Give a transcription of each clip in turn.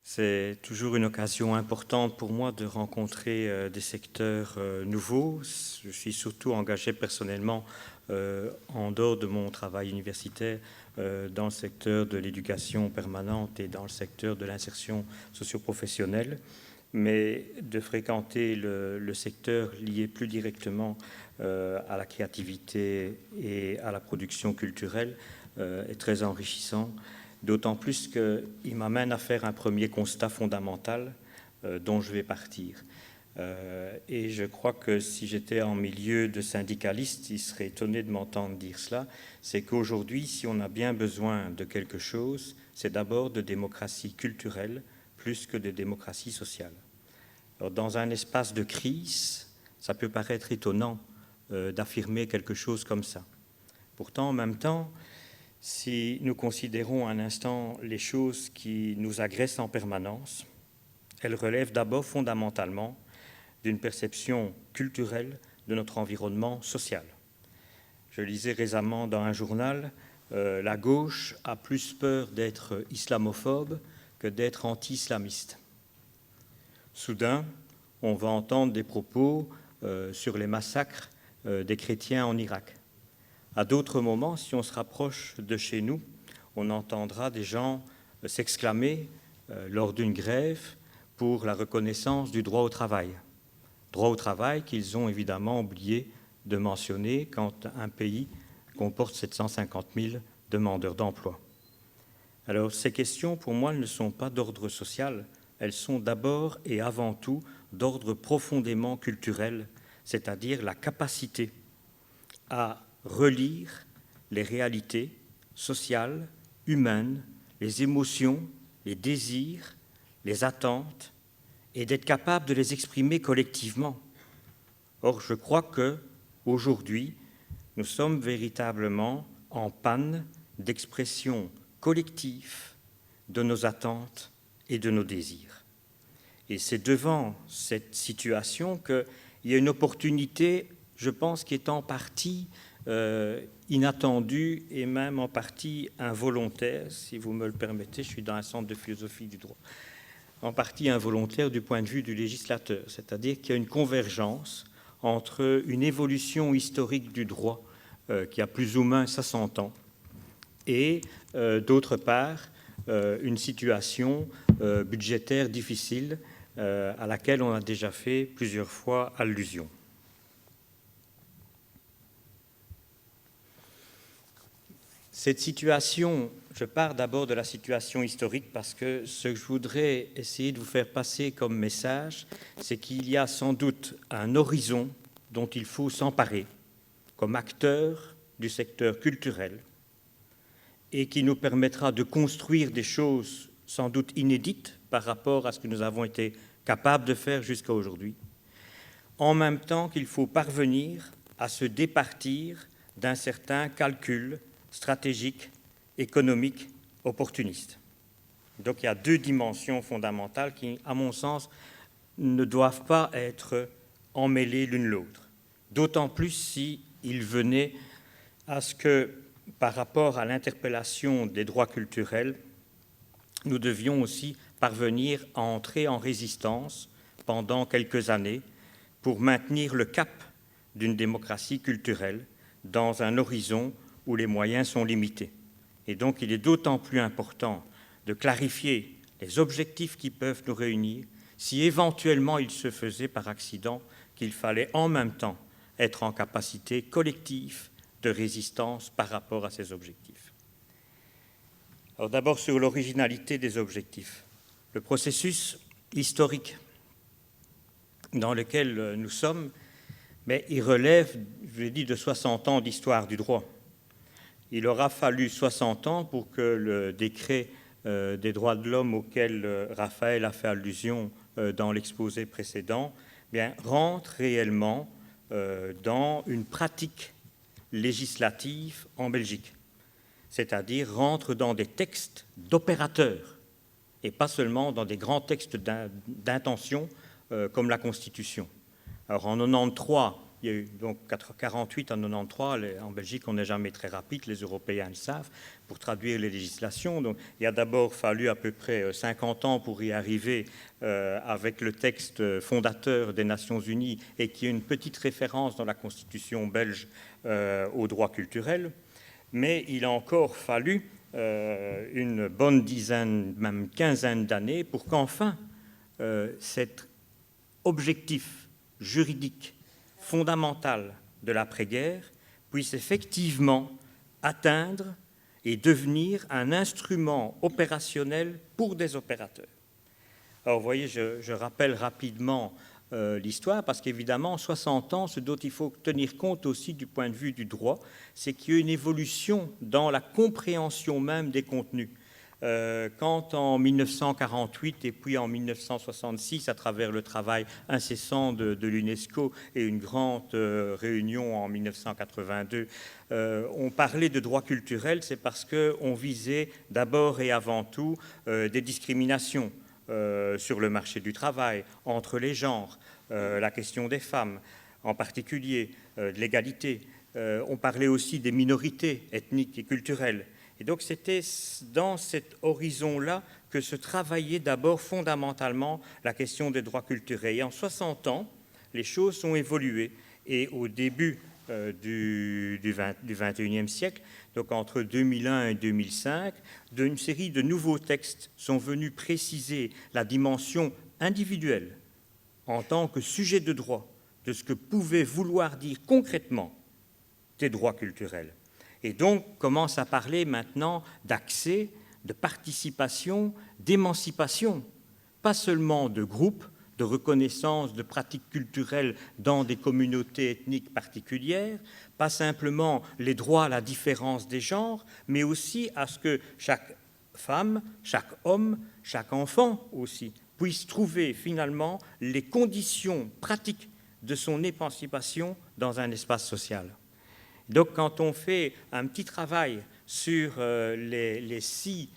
C'est toujours une occasion importante pour moi de rencontrer des secteurs nouveaux. Je suis surtout engagé personnellement en dehors de mon travail universitaire dans le secteur de l'éducation permanente et dans le secteur de l'insertion socio-professionnelle, mais de fréquenter le secteur lié plus directement à la créativité et à la production culturelle est très enrichissant. D'autant plus qu'il m'amène à faire un premier constat fondamental dont je vais partir. Et je crois que si j'étais en milieu de syndicalistes, ils seraient étonnés de m'entendre dire cela, c'est qu'aujourd'hui, si on a bien besoin de quelque chose, c'est d'abord de démocratie culturelle plus que de démocratie sociale. Alors, dans un espace de crise, ça peut paraître étonnant d'affirmer quelque chose comme ça. Pourtant, en même temps, si nous considérons un instant les choses qui nous agressent en permanence, elles relèvent d'abord fondamentalement d'une perception culturelle de notre environnement social. Je lisais récemment dans un journal, la gauche a plus peur d'être islamophobe que d'être anti-islamiste. Soudain, on va entendre des propos sur les massacres des chrétiens en Irak. À d'autres moments, si on se rapproche de chez nous, on entendra des gens s'exclamer lors d'une grève pour la reconnaissance du droit au travail. Droit au travail qu'ils ont évidemment oublié de mentionner quand un pays comporte 750 000 demandeurs d'emploi. Alors ces questions, pour moi, ne sont pas d'ordre social, elles sont d'abord et avant tout d'ordre profondément culturel, c'est-à-dire la capacité à relire les réalités sociales, humaines, les émotions, les désirs, les attentes, et d'être capable de les exprimer collectivement. Or, je crois qu'aujourd'hui, nous sommes véritablement en panne d'expression collective de nos attentes et de nos désirs. Et c'est devant cette situation qu'il y a une opportunité, je pense, qui est en partie inattendue et même en partie involontaire, si vous me le permettez, je suis dans un centre de philosophie du droit, en partie involontaire du point de vue du législateur, c'est-à-dire qu'il y a une convergence entre une évolution historique du droit qui a plus ou moins 60 ans et d'autre part une situation budgétaire difficile à laquelle on a déjà fait plusieurs fois allusion. Cette situation, je pars d'abord de la situation historique parce que ce que je voudrais essayer de vous faire passer comme message, c'est qu'il y a sans doute un horizon dont il faut s'emparer comme acteur du secteur culturel et qui nous permettra de construire des choses sans doute inédites par rapport à ce que nous avons été capables de faire jusqu'à aujourd'hui, en même temps qu'il faut parvenir à se départir d'un certain calcul stratégique, économique, opportuniste. Donc il y a deux dimensions fondamentales qui, à mon sens, ne doivent pas être emmêlées l'une l'autre. D'autant plus s'il venait à ce que, par rapport à l'interpellation des droits culturels, nous devions aussi parvenir à entrer en résistance pendant quelques années pour maintenir le cap d'une démocratie culturelle dans un horizon où les moyens sont limités. Et donc, il est d'autant plus important de clarifier les objectifs qui peuvent nous réunir si éventuellement il se faisait par accident qu'il fallait en même temps être en capacité collective de résistance par rapport à ces objectifs. Alors d'abord sur l'originalité des objectifs. Le processus historique dans lequel nous sommes, mais il relève, je l'ai dit, de 60 ans d'histoire du droit. Il aura fallu 60 ans pour que le décret des droits de l'homme auquel Raphaël a fait allusion dans l'exposé précédent rentre réellement dans une pratique législative en Belgique, c'est-à-dire rentre dans des textes d'opérateurs et pas seulement dans des grands textes d'intention comme la Constitution. Alors en 93, Il y a eu donc 48 en 93. En Belgique, on n'est jamais très rapide, les Européens le savent, pour traduire les législations. Donc, il a d'abord fallu à peu près 50 ans pour y arriver avec le texte fondateur des Nations Unies et qui est une petite référence dans la Constitution belge aux droits culturels. Mais il a encore fallu une bonne dizaine, même quinzaine d'années pour qu'enfin cet objectif juridique fondamental de l'après-guerre puisse effectivement atteindre et devenir un instrument opérationnel pour des opérateurs. Alors, vous voyez, je rappelle rapidement l'histoire, parce qu'évidemment, en 60 ans, ce dont il faut tenir compte aussi du point de vue du droit, c'est qu'il y a une évolution dans la compréhension même des contenus. Quand en 1948 et puis en 1966, à travers le travail incessant de l'UNESCO et une grande réunion en 1982, on parlait de droits culturels, c'est parce qu'on visait d'abord et avant tout des discriminations sur le marché du travail, entre les genres, la question des femmes en particulier, de l'égalité. On parlait aussi des minorités ethniques et culturelles. Et donc c'était dans cet horizon-là que se travaillait d'abord fondamentalement la question des droits culturels. Et en 60 ans, les choses ont évolué. Et au début du XXIe siècle, donc entre 2001 et 2005, une série de nouveaux textes sont venus préciser la dimension individuelle en tant que sujet de droit de ce que pouvaient vouloir dire concrètement des droits culturels. Et donc, commence à parler maintenant d'accès, de participation, d'émancipation, pas seulement de groupes, de reconnaissance de pratiques culturelles dans des communautés ethniques particulières, pas simplement les droits à la différence des genres, mais aussi à ce que chaque femme, chaque homme, chaque enfant aussi puisse trouver finalement les conditions pratiques de son émancipation dans un espace social. Donc, quand on fait un petit travail sur les 6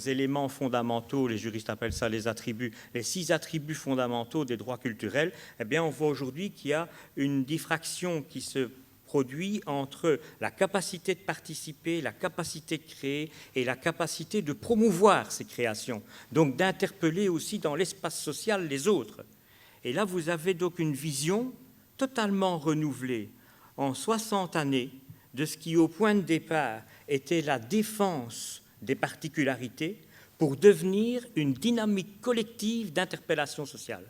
éléments fondamentaux, les juristes appellent ça les attributs, les 6 attributs fondamentaux des droits culturels, eh bien, on voit aujourd'hui qu'il y a une diffraction qui se produit entre la capacité de participer, la capacité de créer et la capacité de promouvoir ces créations, donc d'interpeller aussi dans l'espace social les autres. Et là, vous avez donc une vision totalement renouvelée en 60 années de ce qui, au point de départ, était la défense des particularités pour devenir une dynamique collective d'interpellation sociale.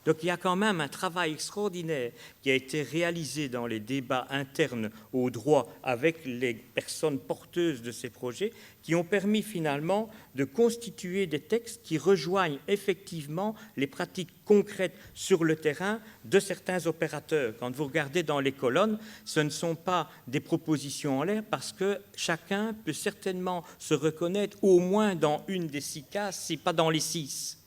Donc il y a quand même un travail extraordinaire qui a été réalisé dans les débats internes au droit avec les personnes porteuses de ces projets qui ont permis finalement de constituer des textes qui rejoignent effectivement les pratiques concrètes sur le terrain de certains opérateurs. Quand vous regardez dans les colonnes, ce ne sont pas des propositions en l'air parce que chacun peut certainement se reconnaître au moins dans une des 6 cases, si pas dans les 6.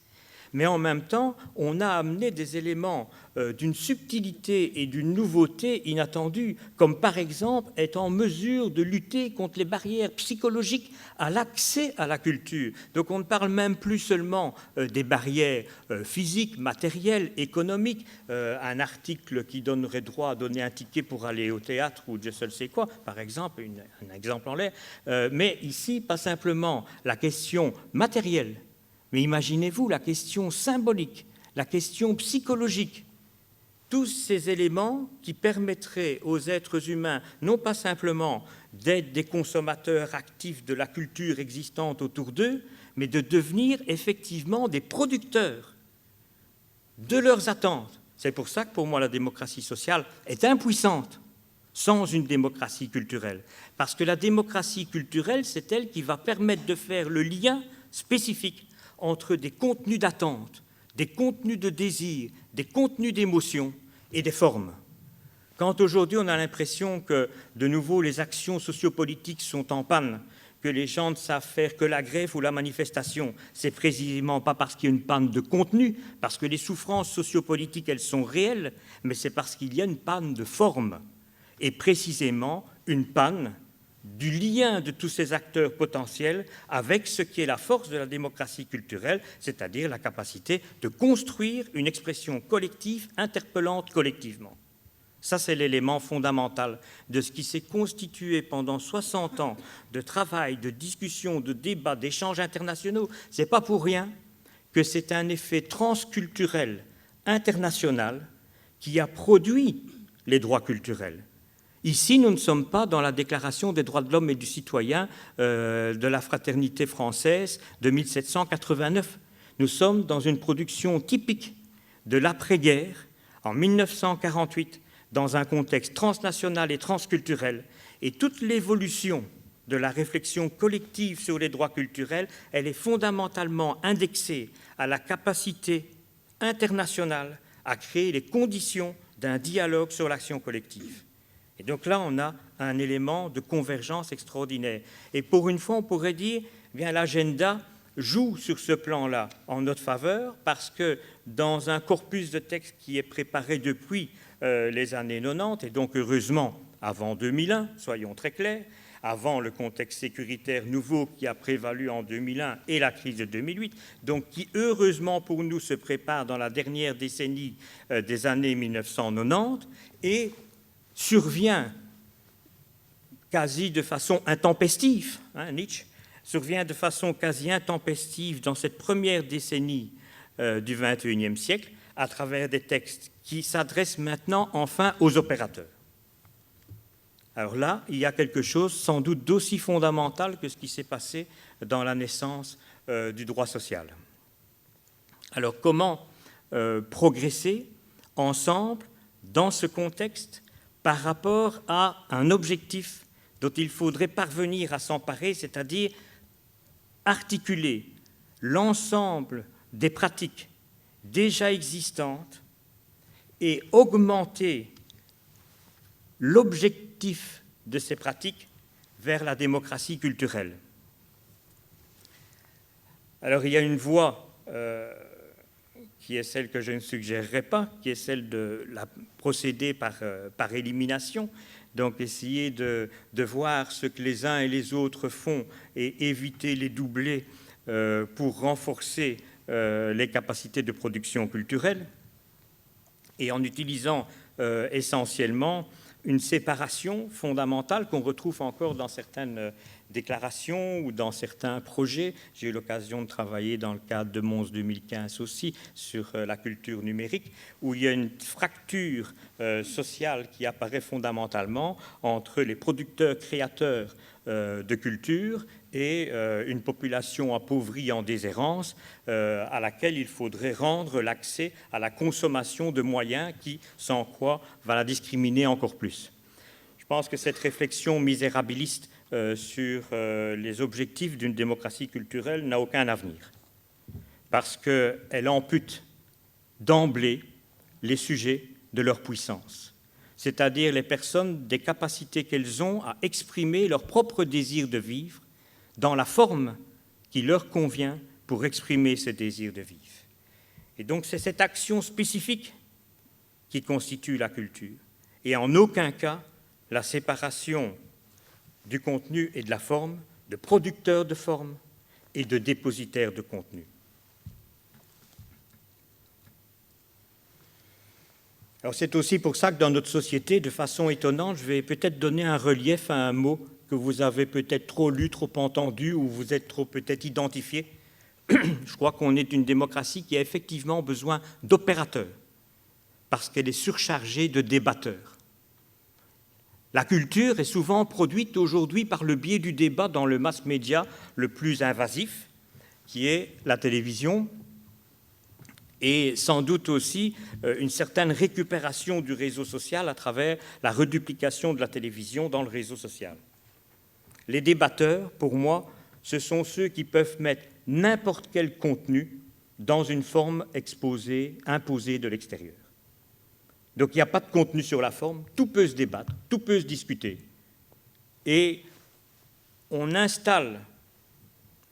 Mais en même temps, on a amené des éléments d'une subtilité et d'une nouveauté inattendue, comme par exemple être en mesure de lutter contre les barrières psychologiques à l'accès à la culture. Donc on ne parle même plus seulement des barrières physiques, matérielles, économiques. Un article qui donnerait droit à donner un ticket pour aller au théâtre ou je ne sais quoi, par exemple, un exemple en l'air. Mais ici, pas simplement la question matérielle, mais imaginez-vous la question symbolique, la question psychologique, tous ces éléments qui permettraient aux êtres humains non pas simplement d'être des consommateurs actifs de la culture existante autour d'eux, mais de devenir effectivement des producteurs de leurs attentes. C'est pour ça que pour moi la démocratie sociale est impuissante sans une démocratie culturelle. Parce que la démocratie culturelle, c'est elle qui va permettre de faire le lien spécifique entre des contenus d'attente, des contenus de désir, des contenus d'émotion et des formes. Quand aujourd'hui on a l'impression que, de nouveau, les actions sociopolitiques sont en panne, que les gens ne savent faire que la grève ou la manifestation, c'est précisément pas parce qu'il y a une panne de contenu, parce que les souffrances sociopolitiques, elles sont réelles, mais c'est parce qu'il y a une panne de forme, et précisément une panne du lien de tous ces acteurs potentiels avec ce qui est la force de la démocratie culturelle, c'est-à-dire la capacité de construire une expression collective interpellante collectivement. Ça, c'est l'élément fondamental de ce qui s'est constitué pendant 60 ans de travail, de discussion, de débat, d'échanges internationaux. Ce n'est pas pour rien que c'est un effet transculturel international qui a produit les droits culturels. Ici, nous ne sommes pas dans la Déclaration des droits de l'homme et du citoyen de la fraternité française de 1789. Nous sommes dans une production typique de l'après-guerre, en 1948, dans un contexte transnational et transculturel. Et toute l'évolution de la réflexion collective sur les droits culturels, elle est fondamentalement indexée à la capacité internationale à créer les conditions d'un dialogue sur l'action collective. Et donc là, on a un élément de convergence extraordinaire. Et pour une fois, on pourrait dire, eh bien, l'agenda joue sur ce plan-là en notre faveur, parce que dans un corpus de textes qui est préparé depuis les années 90, et donc heureusement avant 2001, soyons très clairs, avant le contexte sécuritaire nouveau qui a prévalu en 2001 et la crise de 2008, donc qui heureusement pour nous se prépare dans la dernière décennie des années 1990, et survient quasi de façon intempestive, Nietzsche survient de façon quasi intempestive dans cette première décennie du XXIe siècle, à travers des textes qui s'adressent maintenant enfin aux opérateurs. Alors là, il y a quelque chose sans doute d'aussi fondamental que ce qui s'est passé dans la naissance du droit social. Alors comment progresser ensemble dans ce contexte par rapport à un objectif dont il faudrait parvenir à s'emparer, c'est-à-dire articuler l'ensemble des pratiques déjà existantes et augmenter l'objectif de ces pratiques vers la démocratie culturelle. Alors il y a une voie qui est celle que je ne suggérerais pas, qui est celle de procéder par élimination, donc essayer de voir ce que les uns et les autres font et éviter les doublés pour renforcer les capacités de production culturelle, et en utilisant essentiellement une séparation fondamentale qu'on retrouve encore dans certaines déclarations ou dans certains projets. J'ai eu l'occasion de travailler dans le cadre de Mons 2015 aussi sur la culture numérique, où il y a une fracture sociale qui apparaît fondamentalement entre les producteurs créateurs de culture et une population appauvrie en déshérence à laquelle il faudrait rendre l'accès à la consommation de moyens qui, sans quoi, va la discriminer encore plus. Je pense que cette réflexion misérabiliste sur les objectifs d'une démocratie culturelle n'a aucun avenir, parce qu'elle ampute d'emblée les sujets de leur puissance, c'est-à-dire les personnes des capacités qu'elles ont à exprimer leur propre désir de vivre dans la forme qui leur convient pour exprimer ce désir de vivre. Et donc c'est cette action spécifique qui constitue la culture, et en aucun cas la séparation du contenu et de la forme, de producteur de forme et de dépositaire de contenu. Alors c'est aussi pour ça que dans notre société, de façon étonnante, je vais peut-être donner un relief à un mot que vous avez peut-être trop lu, trop entendu, ou vous êtes trop peut-être identifié. Je crois qu'on est une démocratie qui a effectivement besoin d'opérateurs, parce qu'elle est surchargée de débatteurs. La culture est souvent produite aujourd'hui par le biais du débat dans le mass média le plus invasif, qui est la télévision, et sans doute aussi une certaine récupération du réseau social à travers la reduplication de la télévision dans le réseau social. Les débatteurs, pour moi, ce sont ceux qui peuvent mettre n'importe quel contenu dans une forme exposée, imposée de l'extérieur. Donc il n'y a pas de contenu sur la forme, tout peut se débattre, tout peut se discuter. Et on installe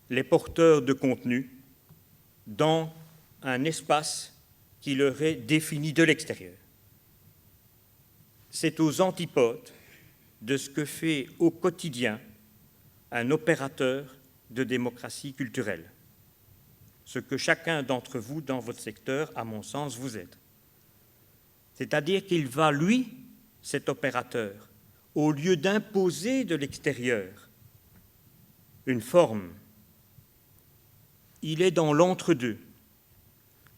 les porteurs de contenu dans un espace qui leur est défini de l'extérieur. C'est aux antipodes de ce que fait au quotidien un opérateur de démocratie culturelle, ce que chacun d'entre vous, dans votre secteur, à mon sens, vous aide. C'est-à-dire qu'il va, lui, cet opérateur, au lieu d'imposer de l'extérieur une forme, il est dans l'entre-deux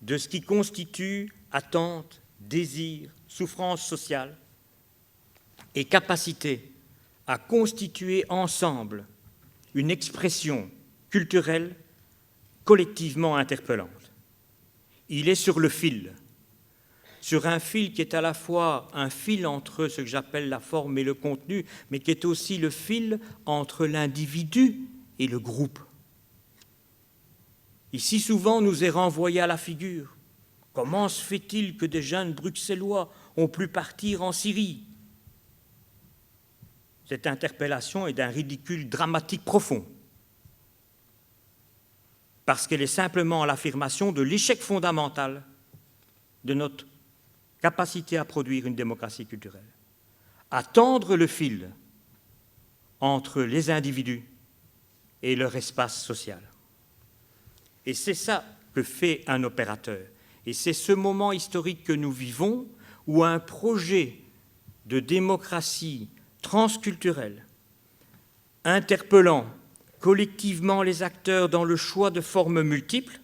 de ce qui constitue attente, désir, souffrance sociale et capacité à constituer ensemble une expression culturelle collectivement interpellante. Il est sur le fil, sur un fil qui est à la fois un fil entre ce que j'appelle la forme et le contenu, mais qui est aussi le fil entre l'individu et le groupe. Ici, souvent, nous est renvoyé à la figure. Comment se fait-il que des jeunes bruxellois ont pu partir en Syrie? Cette interpellation est d'un ridicule dramatique profond, parce qu'elle est simplement l'affirmation de l'échec fondamental de notre capacité à produire une démocratie culturelle, à tendre le fil entre les individus et leur espace social. Et c'est ça que fait un opérateur. Et c'est ce moment historique que nous vivons où un projet de démocratie transculturelle, interpellant collectivement les acteurs dans le choix de formes multiples,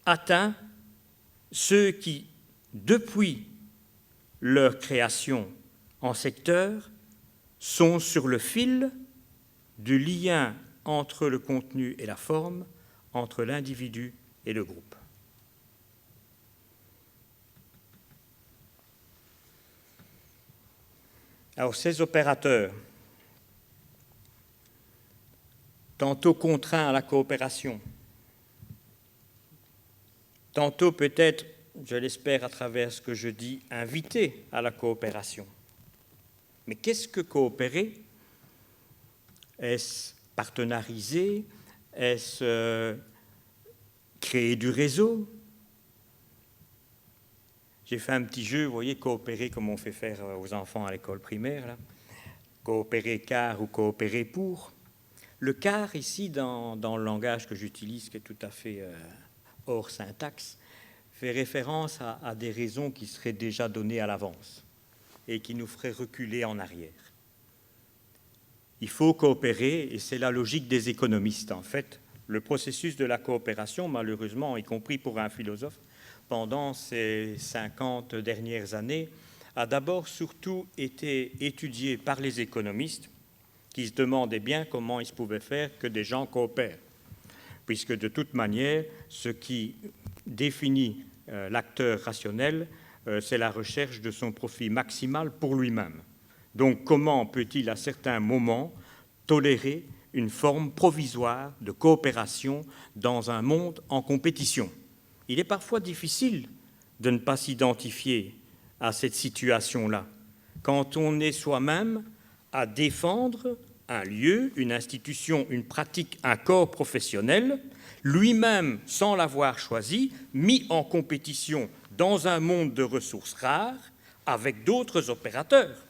atteint ceux qui, depuis leur création en secteur, sont sur le fil du lien entre le contenu et la forme, entre l'individu et le groupe. Alors, ces opérateurs, tantôt contraints à la coopération, tantôt peut-être, je l'espère à travers ce que je dis, invités à la coopération. Mais qu'est-ce que coopérer? Est-ce partenariser? Est-ce créer du réseau? J'ai fait un petit jeu, vous voyez, coopérer comme on fait faire aux enfants à l'école primaire, là. Coopérer car ou coopérer pour. Le car, ici, dans le langage que j'utilise, qui est tout à fait hors syntaxe, fait référence à des raisons qui seraient déjà données à l'avance et qui nous feraient reculer en arrière. Il faut coopérer, et c'est la logique des économistes, en fait. Le processus de la coopération, malheureusement, y compris pour un philosophe, pendant ces 50 dernières années, a d'abord surtout été étudié par les économistes qui se demandaient bien comment il se pouvait faire que des gens coopèrent, puisque de toute manière, ce qui définit l'acteur rationnel, c'est la recherche de son profit maximal pour lui-même. Donc comment peut-il à certains moments tolérer une forme provisoire de coopération dans un monde en compétition? Il est parfois difficile de ne pas s'identifier à cette situation-là, quand on est soi-même à défendre un lieu, une institution, une pratique, un corps professionnel, lui-même, sans l'avoir choisi, mis en compétition dans un monde de ressources rares avec d'autres opérateurs.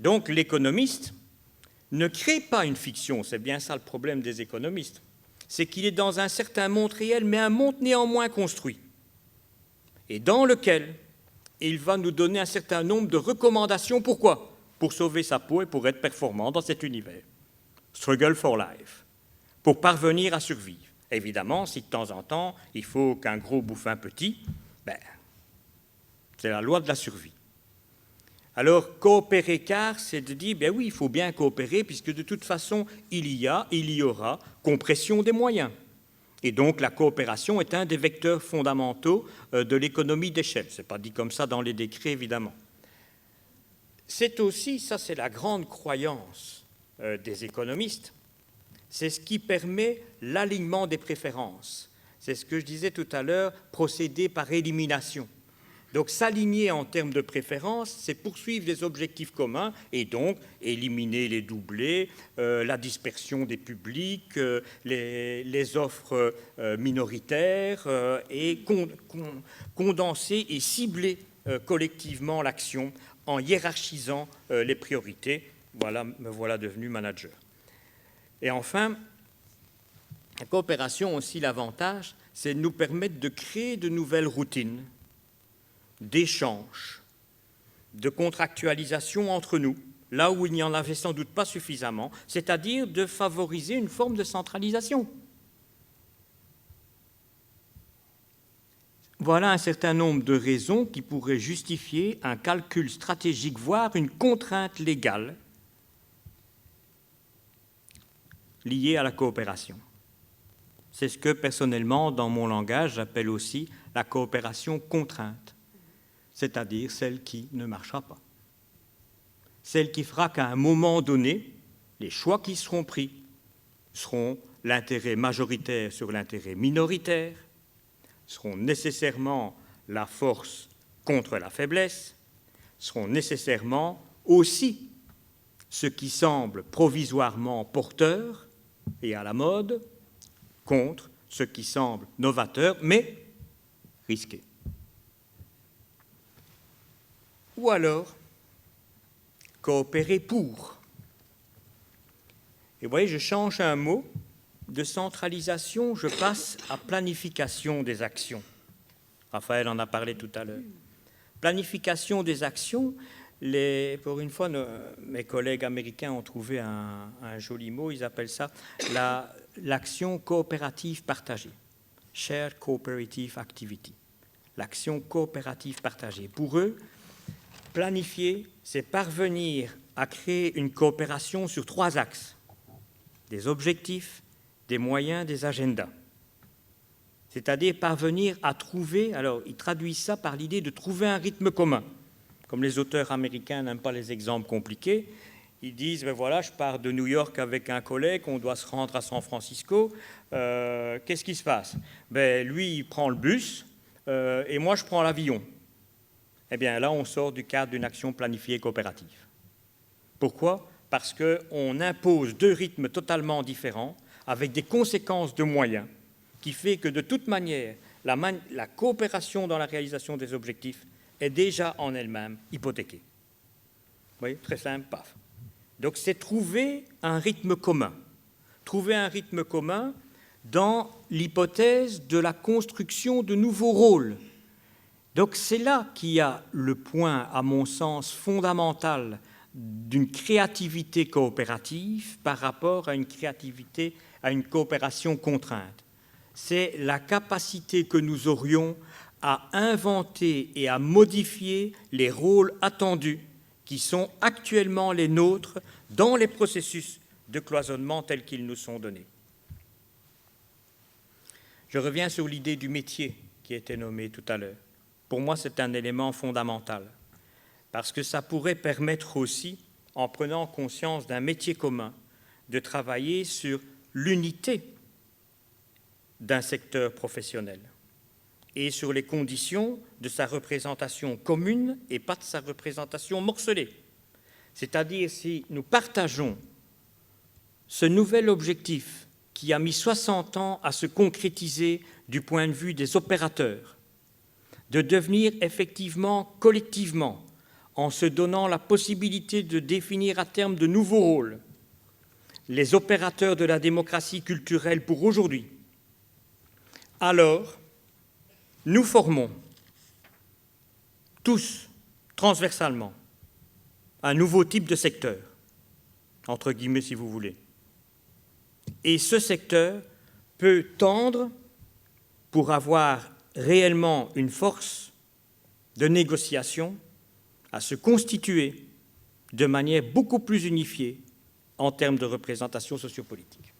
Donc l'économiste ne crée pas une fiction, c'est bien ça le problème des économistes, c'est qu'il est dans un certain monde réel, mais un monde néanmoins construit, et dans lequel il va nous donner un certain nombre de recommandations. Pourquoi? Pour sauver sa peau et pour être performant dans cet univers. Struggle for life, pour parvenir à survivre. Évidemment, si de temps en temps, il faut qu'un gros bouffe un petit, c'est la loi de la survie. Alors, coopérer car, c'est de dire, oui, il faut bien coopérer, puisque de toute façon, il y aura compression des moyens. Et donc, la coopération est un des vecteurs fondamentaux de l'économie d'échelle. Ce n'est pas dit comme ça dans les décrets, évidemment. C'est aussi, ça c'est la grande croyance des économistes, c'est ce qui permet l'alignement des préférences. C'est ce que je disais tout à l'heure, procéder par élimination. Donc s'aligner en termes de préférence, c'est poursuivre des objectifs communs et donc éliminer les doublés, la dispersion des publics, les offres minoritaires et condenser et cibler collectivement l'action en hiérarchisant les priorités. Voilà, me voilà devenu manager. Et enfin, la coopération aussi, l'avantage, c'est de nous permettre de créer de nouvelles routines, d'échange, de contractualisation entre nous, là où il n'y en avait sans doute pas suffisamment, c'est-à-dire de favoriser une forme de centralisation. Voilà un certain nombre de raisons qui pourraient justifier un calcul stratégique, voire une contrainte légale liée à la coopération. C'est ce que, personnellement, dans mon langage, j'appelle aussi la coopération contrainte, c'est-à-dire celle qui ne marchera pas. Celle qui fera qu'à un moment donné, les choix qui seront pris seront l'intérêt majoritaire sur l'intérêt minoritaire, seront nécessairement la force contre la faiblesse, seront nécessairement aussi ce qui semble provisoirement porteur et à la mode contre ce qui semble novateur mais risqué. Ou alors, coopérer pour. Et vous voyez, je change un mot. De centralisation, je passe à planification des actions. Raphaël en a parlé tout à l'heure. Planification des actions, pour une fois, mes collègues américains ont trouvé un joli mot, ils appellent ça l'action coopérative partagée, Shared Cooperative Activity, l'action coopérative partagée. Pour eux, planifier, c'est parvenir à créer une coopération sur 3 axes, des objectifs, des moyens, des agendas. C'est-à-dire parvenir à trouver, alors ils traduisent ça par l'idée de trouver un rythme commun. Comme les auteurs américains n'aiment pas les exemples compliqués, ils disent, ben voilà, je pars de New York avec un collègue, on doit se rendre à San Francisco, qu'est-ce qui se passe? Ben, lui, il prend le bus, et moi, je prends l'avion. Eh bien, là, on sort du cadre d'une action planifiée coopérative. Pourquoi? Parce qu'on impose 2 rythmes totalement différents, avec des conséquences de moyens, qui fait que de toute manière, la coopération dans la réalisation des objectifs est déjà en elle-même hypothéquée. Vous voyez, très simple, paf. Donc c'est trouver un rythme commun. Trouver un rythme commun dans l'hypothèse de la construction de nouveaux rôles. Donc c'est là qu'il y a le point, à mon sens, fondamental d'une créativité coopérative par rapport à une coopération contrainte. C'est la capacité que nous aurions à inventer et à modifier les rôles attendus qui sont actuellement les nôtres dans les processus de cloisonnement tels qu'ils nous sont donnés. Je reviens sur l'idée du métier qui a été nommée tout à l'heure. Pour moi, c'est un élément fondamental, parce que ça pourrait permettre aussi, en prenant conscience d'un métier commun, de travailler sur l'unité d'un secteur professionnel et sur les conditions de sa représentation commune et pas de sa représentation morcelée. C'est-à-dire, si nous partageons ce nouvel objectif qui a mis 60 ans à se concrétiser du point de vue des opérateurs, de devenir effectivement collectivement, en se donnant la possibilité de définir à terme de nouveaux rôles, les opérateurs de la démocratie culturelle pour aujourd'hui, alors nous formons tous, transversalement, un nouveau type de secteur, entre guillemets si vous voulez. Et ce secteur peut tendre, pour avoir réellement une force de négociation, à se constituer de manière beaucoup plus unifiée en termes de représentation sociopolitique.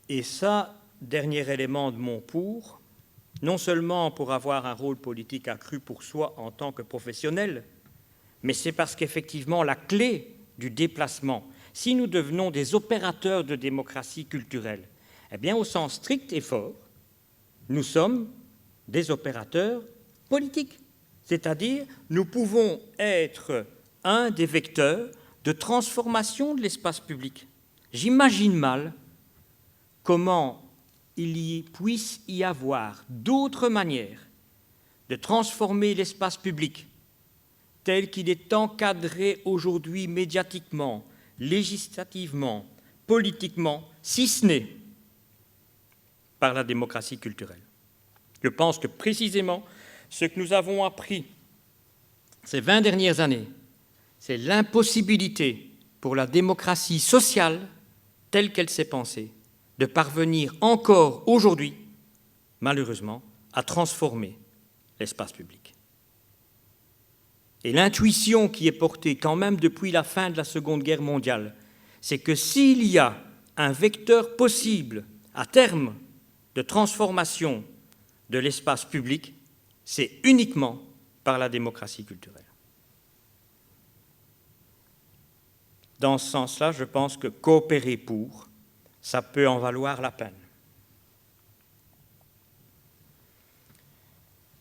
Et ça, dernier élément de mon pour, non seulement pour avoir un rôle politique accru pour soi en tant que professionnel, mais c'est parce qu'effectivement la clé du déplacement, si nous devenons des opérateurs de démocratie culturelle, eh bien au sens strict et fort, nous sommes des opérateurs politiques. C'est-à-dire, nous pouvons être un des vecteurs de transformation de l'espace public. J'imagine mal comment il puisse y avoir d'autres manières de transformer l'espace public tel qu'il est encadré aujourd'hui médiatiquement, législativement, politiquement, si ce n'est par la démocratie culturelle. Je pense que précisément ce que nous avons appris ces 20 dernières années, c'est l'impossibilité pour la démocratie sociale, telle qu'elle s'est pensée, de parvenir encore aujourd'hui, malheureusement, à transformer l'espace public. Et l'intuition qui est portée quand même depuis la fin de la Seconde Guerre mondiale, c'est que s'il y a un vecteur possible à terme de transformation de l'espace public, c'est uniquement par la démocratie culturelle. Dans ce sens-là, je pense que coopérer pour, ça peut en valoir la peine.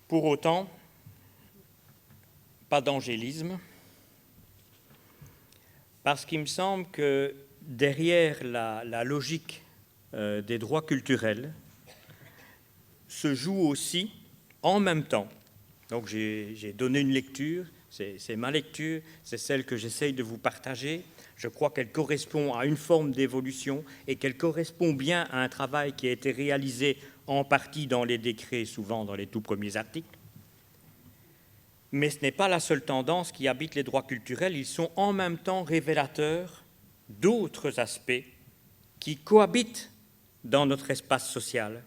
Pour autant, pas d'angélisme, parce qu'il me semble que derrière la logique des droits culturels se joue aussi, en même temps, donc j'ai donné une lecture, c'est ma lecture, c'est celle que j'essaye de vous partager. Je crois qu'elle correspond à une forme d'évolution et qu'elle correspond bien à un travail qui a été réalisé en partie dans les décrets, souvent dans les tout premiers articles. Mais ce n'est pas la seule tendance qui habite les droits culturels, ils sont en même temps révélateurs d'autres aspects qui cohabitent dans notre espace social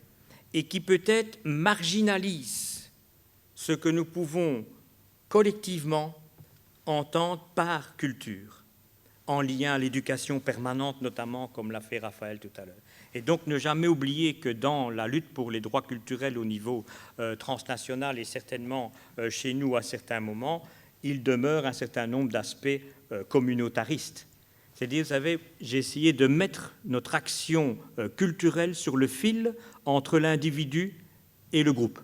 et qui peut-être marginalisent ce que nous pouvons collectivement entendre par culture, en lien à l'éducation permanente notamment, comme l'a fait Raphaël tout à l'heure. Et donc ne jamais oublier que dans la lutte pour les droits culturels au niveau transnational et certainement chez nous à certains moments, il demeure un certain nombre d'aspects communautaristes. C'est-à-dire, vous savez, j'ai essayé de mettre notre action culturelle sur le fil entre l'individu et le groupe.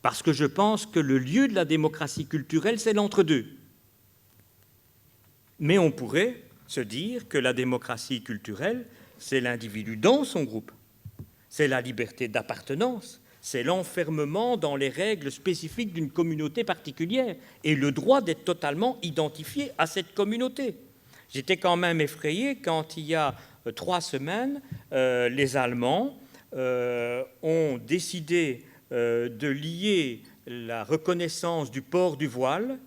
Parce que je pense que le lieu de la démocratie culturelle, c'est l'entre-deux. Mais on pourrait se dire que la démocratie culturelle, c'est l'individu dans son groupe, c'est la liberté d'appartenance, c'est l'enfermement dans les règles spécifiques d'une communauté particulière et le droit d'être totalement identifié à cette communauté. J'étais quand même effrayé quand, il y a 3 semaines, les Allemands ont décidé de lier la reconnaissance du port du voile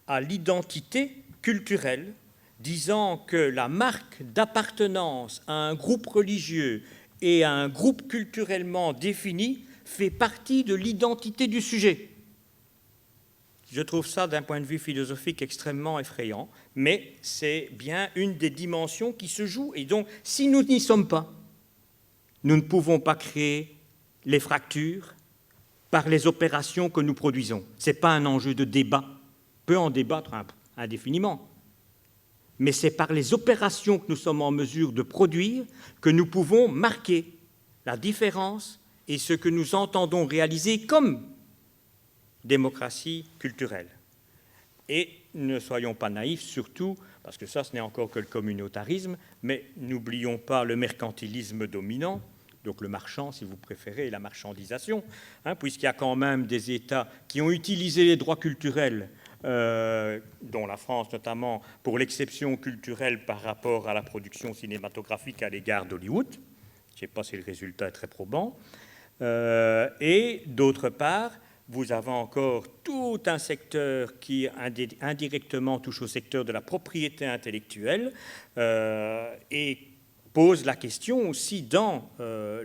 à l'identité culturelle, disant que la marque d'appartenance à un groupe religieux et à un groupe culturellement défini fait partie de l'identité du sujet. Je trouve ça, d'un point de vue philosophique, extrêmement effrayant, mais c'est bien une des dimensions qui se joue. Et donc, si nous n'y sommes pas, nous ne pouvons pas créer les fractures par les opérations que nous produisons. Ce n'est pas un enjeu de débat. On peut en débattre indéfiniment. Mais c'est par les opérations que nous sommes en mesure de produire que nous pouvons marquer la différence et ce que nous entendons réaliser comme démocratie culturelle. Et ne soyons pas naïfs, surtout, parce que ça, ce n'est encore que le communautarisme, mais n'oublions pas le mercantilisme dominant, donc le marchand, si vous préférez, et la marchandisation, puisqu'il y a quand même des États qui ont utilisé les droits culturels, dont la France notamment, pour l'exception culturelle par rapport à la production cinématographique à l'égard d'Hollywood. Je ne sais pas si le résultat est très probant. Et d'autre part, vous avez encore tout un secteur qui indirectement touche au secteur de la propriété intellectuelle et pose la question aussi dans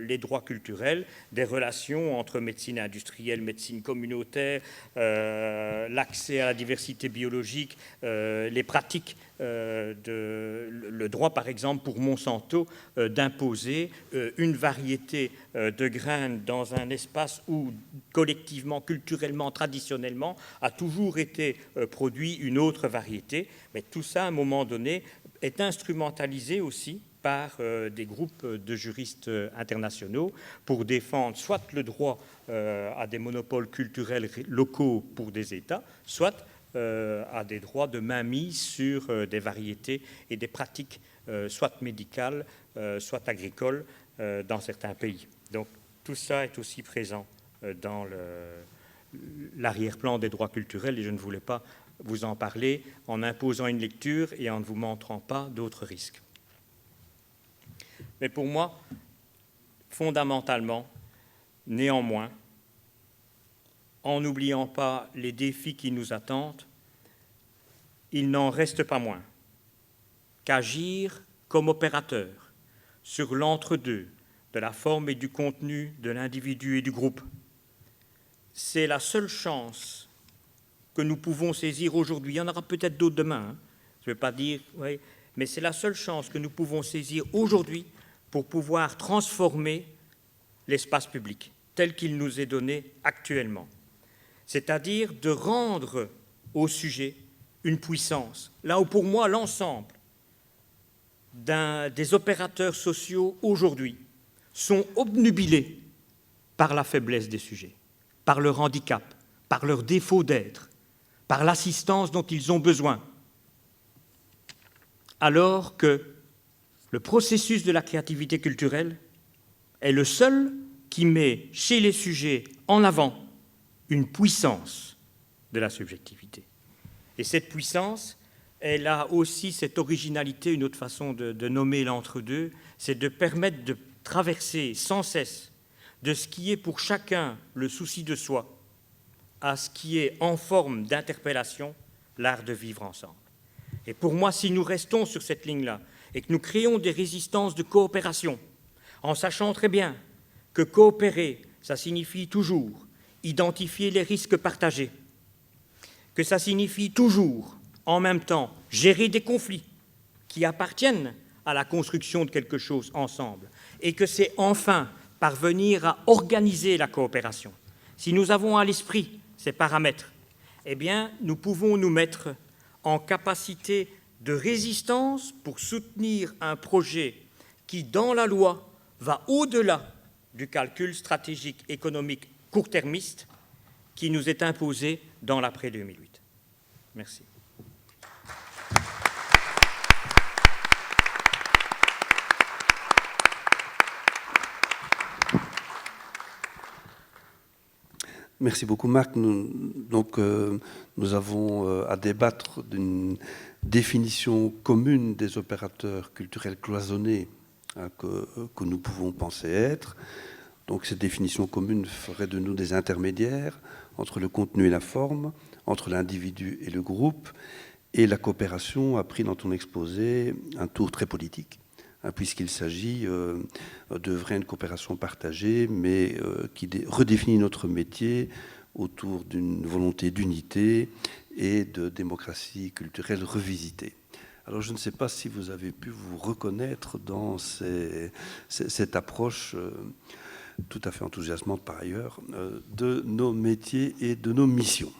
les droits culturels des relations entre médecine industrielle, médecine communautaire, l'accès à la diversité biologique, les pratiques, le droit par exemple pour Monsanto d'imposer une variété de graines dans un espace où collectivement, culturellement, traditionnellement a toujours été produit une autre variété. Mais tout ça à un moment donné est instrumentalisé aussi par des groupes de juristes internationaux pour défendre soit le droit à des monopoles culturels locaux pour des États, soit à des droits de mainmise sur des variétés et des pratiques soit médicales, soit agricoles dans certains pays. Donc tout ça est aussi présent dans l'arrière-plan des droits culturels et je ne voulais pas vous en parler en imposant une lecture et en ne vous montrant pas d'autres risques. Mais pour moi, fondamentalement, Néanmoins, en n'oubliant pas les défis qui nous attendent, il n'en reste pas moins qu'agir comme opérateur sur l'entre-deux de la forme et du contenu de l'individu et du groupe, c'est la seule chance que nous pouvons saisir aujourd'hui. Il y en aura peut-être d'autres demain, hein. Je ne veux pas dire, oui, mais c'est la seule chance que nous pouvons saisir aujourd'hui pour pouvoir transformer l'espace public tel qu'il nous est donné actuellement. C'est-à-dire de rendre au sujet une puissance, là où pour moi l'ensemble des opérateurs sociaux aujourd'hui sont obnubilés par la faiblesse des sujets, par leur handicap, par leur défaut d'être, par l'assistance dont ils ont besoin, alors que le processus de la créativité culturelle est le seul qui met chez les sujets en avant une puissance de la subjectivité. Et cette puissance, elle a aussi cette originalité, une autre façon de nommer l'entre-deux, c'est de permettre de traverser sans cesse de ce qui est pour chacun le souci de soi à ce qui est en forme d'interpellation l'art de vivre ensemble. Et pour moi, si nous restons sur cette ligne-là et que nous créons des résistances de coopération, en sachant très bien que coopérer, ça signifie toujours identifier les risques partagés, que ça signifie toujours, en même temps, gérer des conflits qui appartiennent à la construction de quelque chose ensemble, et que c'est enfin parvenir à organiser la coopération. Si nous avons à l'esprit ces paramètres, eh bien, nous pouvons nous mettre en capacité de résistance pour soutenir un projet qui, dans la loi, va au-delà du calcul stratégique économique court-termiste qui nous est imposé dans l'après-2008. Merci. Merci beaucoup, Marc. Nous avons à débattre d'une définition commune des opérateurs culturels cloisonnés que nous pouvons penser être. Donc cette définition commune ferait de nous des intermédiaires entre le contenu et la forme, entre l'individu et le groupe, et la coopération a pris dans ton exposé un tour très politique, puisqu'il s'agit d'œuvrer une coopération partagée, mais qui redéfinit notre métier autour d'une volonté d'unité et de démocratie culturelle revisitée. Alors je ne sais pas si vous avez pu vous reconnaître dans cette approche tout à fait enthousiasmante par ailleurs, de nos métiers et de nos missions.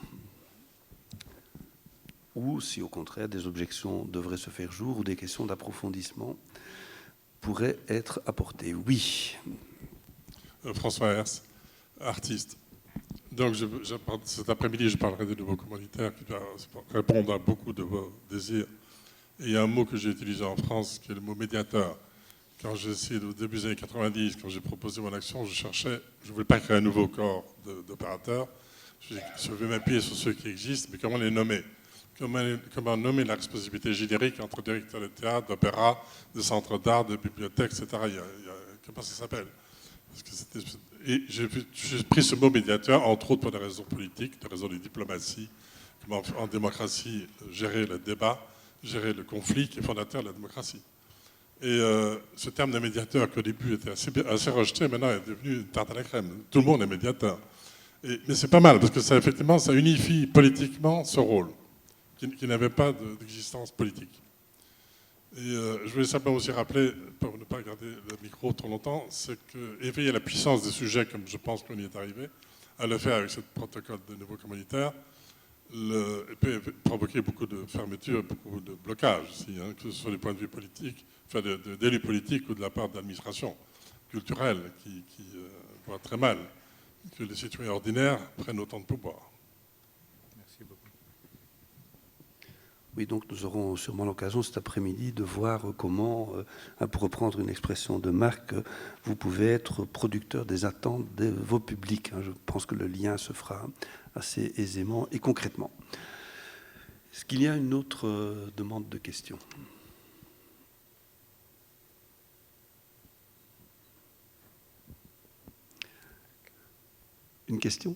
Ou si au contraire des objections devraient se faire jour ou des questions d'approfondissement pourraient être apportées. Oui. François Hers, artiste. Donc cet après-midi, je parlerai des nouveaux commanditaires qui doivent répondre à beaucoup de vos désirs. Et il y a un mot que j'ai utilisé en France qui est le mot médiateur. Quand j'ai essayé au début des années 90, quand j'ai proposé mon action, je ne voulais pas créer un nouveau corps d'opérateurs. J'ai soulevé mes pieds sur ceux qui existent, mais comment les nommer? Comment nommer la responsabilité générique entre directeurs de théâtre, d'opéra, de centres d'art, de bibliothèques, etc. Comment ça s'appelle? Et j'ai pris ce mot médiateur, entre autres pour des raisons politiques, des raisons de diplomatie, comment en démocratie gérer le débat, gérer le conflit qui est fondateur de la démocratie. Et ce terme de médiateur qui au début était assez rejeté, maintenant est devenu une tarte à la crème. Tout le monde est médiateur. Mais c'est pas mal, parce que ça, effectivement, ça unifie politiquement ce rôle, qui n'avait pas d'existence politique. Et je voulais simplement aussi rappeler, pour ne pas garder le micro trop longtemps, c'est qu'éveiller la puissance des sujets, comme je pense qu'on y est arrivé, à le faire avec ce protocole de nouveau communautaire, peut provoquer beaucoup de fermetures, beaucoup de blocages aussi, hein, que ce soit du point de vue politique, enfin d'élus politiques ou de la part d'administration culturelle qui voit très mal que les citoyens ordinaires prennent autant de pouvoir. Merci beaucoup. Oui, donc nous aurons sûrement l'occasion cet après-midi de voir comment, pour reprendre une expression de Marc, vous pouvez être producteur des attentes de vos publics. Je pense que le lien se fera assez aisément et concrètement. Est-ce qu'il y a une autre demande de question ? une question.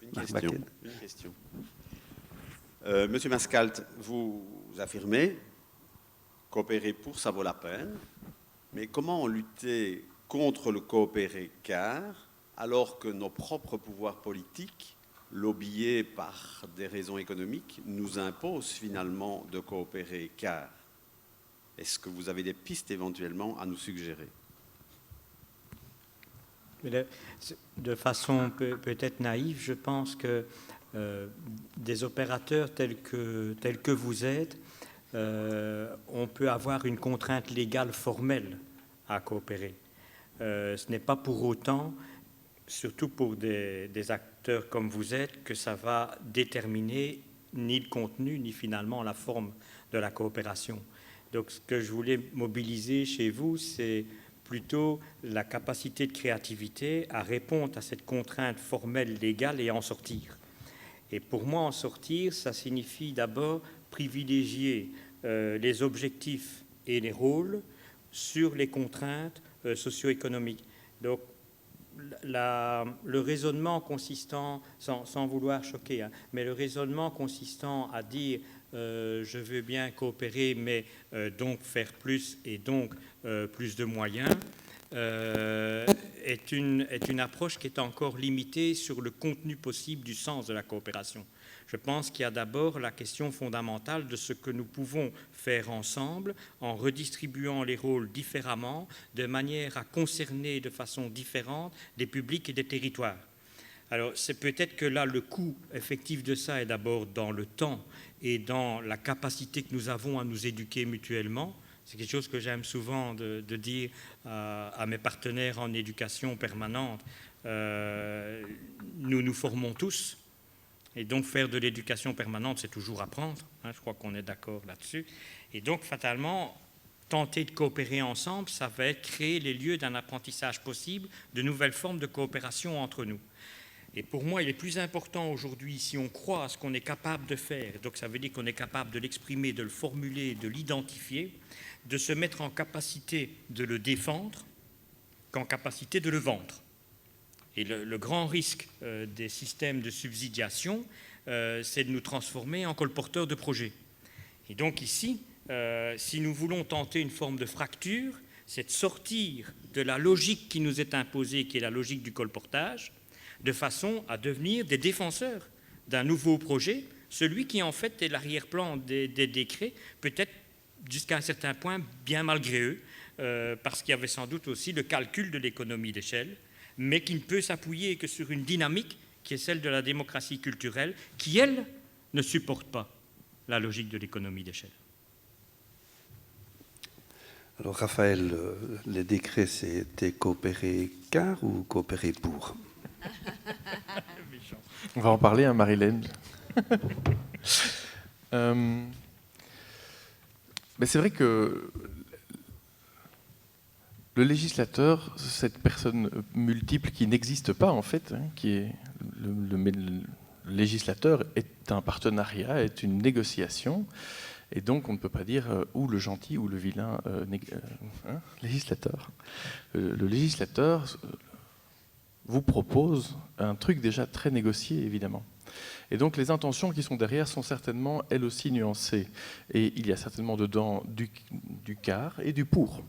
Une question. Monsieur Mascalt, vous affirmez coopérer pour ça vaut la peine, mais comment lutter contre le coopérer car, alors que nos propres pouvoirs politiques, lobbyés par des raisons économiques, nous imposent finalement de coopérer car? Est-ce que vous avez des pistes éventuellement à nous suggérer? De façon peut-être naïve, je pense que des opérateurs tels que vous êtes, on peut avoir une contrainte légale formelle à coopérer. Ce n'est pas pour autant, surtout pour des acteurs comme vous êtes, que ça va déterminer ni le contenu, ni finalement la forme de la coopération. Donc ce que je voulais mobiliser chez vous, c'est plutôt la capacité de créativité à répondre à cette contrainte formelle légale et à en sortir. Et pour moi, en sortir, ça signifie d'abord privilégier les objectifs et les rôles sur les contraintes socio-économiques. Donc, le raisonnement consistant, sans vouloir choquer, hein, mais le raisonnement consistant à dire je veux bien coopérer, mais donc faire plus et donc plus de moyens, est une approche qui est encore limitée sur le contenu possible du sens de la coopération. Je pense qu'il y a d'abord la question fondamentale de ce que nous pouvons faire ensemble en redistribuant les rôles différemment, de manière à concerner de façon différente des publics et des territoires. Alors, c'est peut-être que là, le coût effectif de ça est d'abord dans le temps et dans la capacité que nous avons à nous éduquer mutuellement. C'est quelque chose que j'aime souvent de dire à mes partenaires en éducation permanente. Nous nous formons tous. Et donc, faire de l'éducation permanente, c'est toujours apprendre. Hein, je crois qu'on est d'accord là-dessus. Et donc, fatalement, tenter de coopérer ensemble, ça va être créer les lieux d'un apprentissage possible, de nouvelles formes de coopération entre nous. Et pour moi, il est plus important aujourd'hui, si on croit à ce qu'on est capable de faire, donc ça veut dire qu'on est capable de l'exprimer, de le formuler, de l'identifier, de se mettre en capacité de le défendre qu'en capacité de le vendre. Et le grand risque des systèmes de subsidiation, c'est de nous transformer en colporteurs de projets. Et donc ici, si nous voulons tenter une forme de fracture, c'est de sortir de la logique qui nous est imposée, qui est la logique du colportage, de façon à devenir des défenseurs d'un nouveau projet, celui qui en fait est l'arrière-plan des décrets, peut-être jusqu'à un certain point bien malgré eux, parce qu'il y avait sans doute aussi le calcul de l'économie d'échelle, mais qui ne peut s'appuyer que sur une dynamique qui est celle de la démocratie culturelle, qui, elle, ne supporte pas la logique de l'économie d'échelle. Alors, Raphaël, les décrets, c'était coopérer car ou coopérer pour? On va en parler, hein, Marilène. Mais c'est vrai que le législateur, cette personne multiple qui n'existe pas en fait, hein, qui est le législateur, est un partenariat, est une négociation, et donc on ne peut pas dire ou le gentil ou le vilain législateur. Le législateur vous propose un truc déjà très négocié, évidemment. Et donc les intentions qui sont derrière sont certainement, elles aussi, nuancées. Et il y a certainement dedans du car et du pour.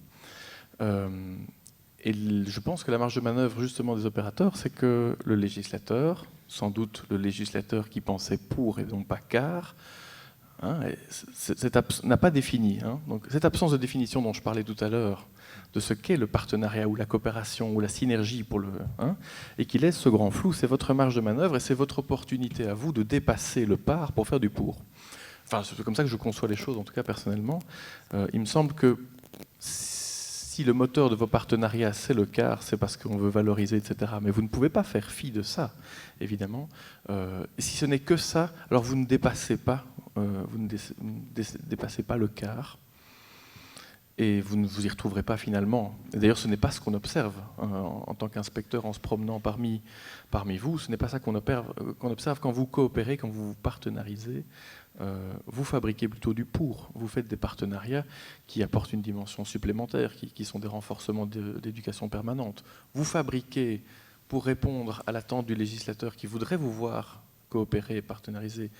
Et je pense que la marge de manœuvre, justement, des opérateurs, c'est que le législateur, sans doute le législateur qui pensait pour et non pas car, hein, n'a pas défini. Hein. Donc cette absence de définition dont je parlais tout à l'heure, de ce qu'est le partenariat ou la coopération ou la synergie pour et qui laisse ce grand flou, c'est votre marge de manœuvre et c'est votre opportunité à vous de dépasser le par pour faire du pour. Enfin, c'est comme ça que je conçois les choses, en tout cas personnellement. Il me semble que si le moteur de vos partenariats c'est le car, c'est parce qu'on veut valoriser, etc. Mais vous ne pouvez pas faire fi de ça, évidemment. Et si ce n'est que ça, alors vous ne dépassez pas, dépassez pas le car. Et vous ne vous y retrouverez pas finalement. D'ailleurs, ce n'est pas ce qu'on observe en tant qu'inspecteur en se promenant parmi vous. Ce n'est pas ça qu'on observe quand vous coopérez, quand vous vous partenarisez. Vous fabriquez plutôt du pour. Vous faites des partenariats qui apportent une dimension supplémentaire, qui sont des renforcements d'éducation permanente. Vous fabriquez pour répondre à l'attente du législateur qui voudrait vous voir coopérer et partenariser,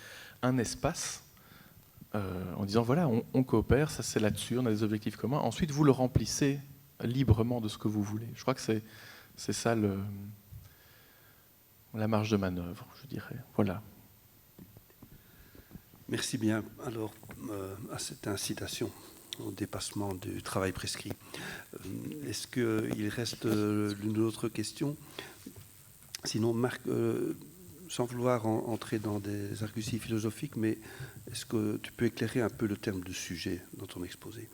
un espace en disant voilà, on coopère, ça c'est là-dessus, on a des objectifs communs. Ensuite, vous le remplissez librement de ce que vous voulez. Je crois que c'est ça la marge de manœuvre, je dirais. Voilà. Merci bien. Alors, à cette incitation au dépassement du travail prescrit, est-ce qu'il reste une autre question? Sinon, Marc, sans vouloir entrer dans des arguties philosophiques, mais est-ce que tu peux éclairer un peu le terme de sujet dans ton exposé?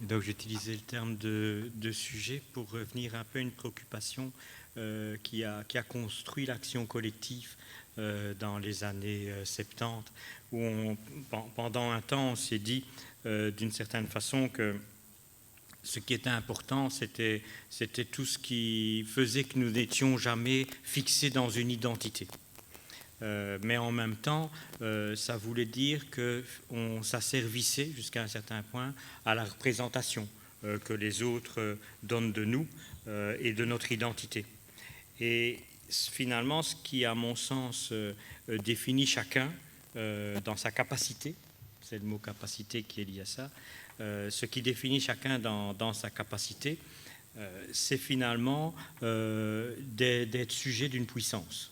Donc j'utilisais le terme de sujet pour revenir un peu à une préoccupation qui a construit l'action collective dans les années 70, où pendant un temps on s'est dit d'une certaine façon que ce qui était important, c'était tout ce qui faisait que nous n'étions jamais fixés dans une identité. Mais en même temps, ça voulait dire que ça servissait jusqu'à un certain point à la représentation que les autres donnent de nous et de notre identité. Et finalement, ce qui, à mon sens, définit chacun dans sa capacité, c'est le mot capacité qui est lié à ça, ce qui définit chacun dans sa capacité, c'est finalement d'être sujet d'une puissance.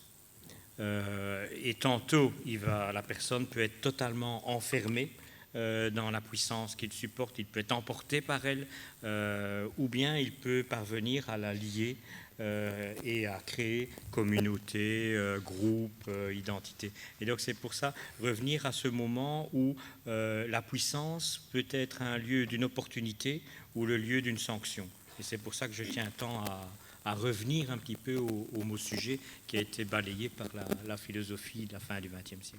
Et tantôt, la personne peut être totalement enfermée dans la puissance qu'il supporte, il peut être emporté par elle, ou bien il peut parvenir à la lier et à créer communauté, groupe, identité. Et donc c'est pour ça, revenir à ce moment où la puissance peut être un lieu d'une opportunité ou le lieu d'une sanction. Et c'est pour ça que je tiens tant à revenir un petit peu au mot sujet qui a été balayé par la philosophie de la fin du XXe siècle.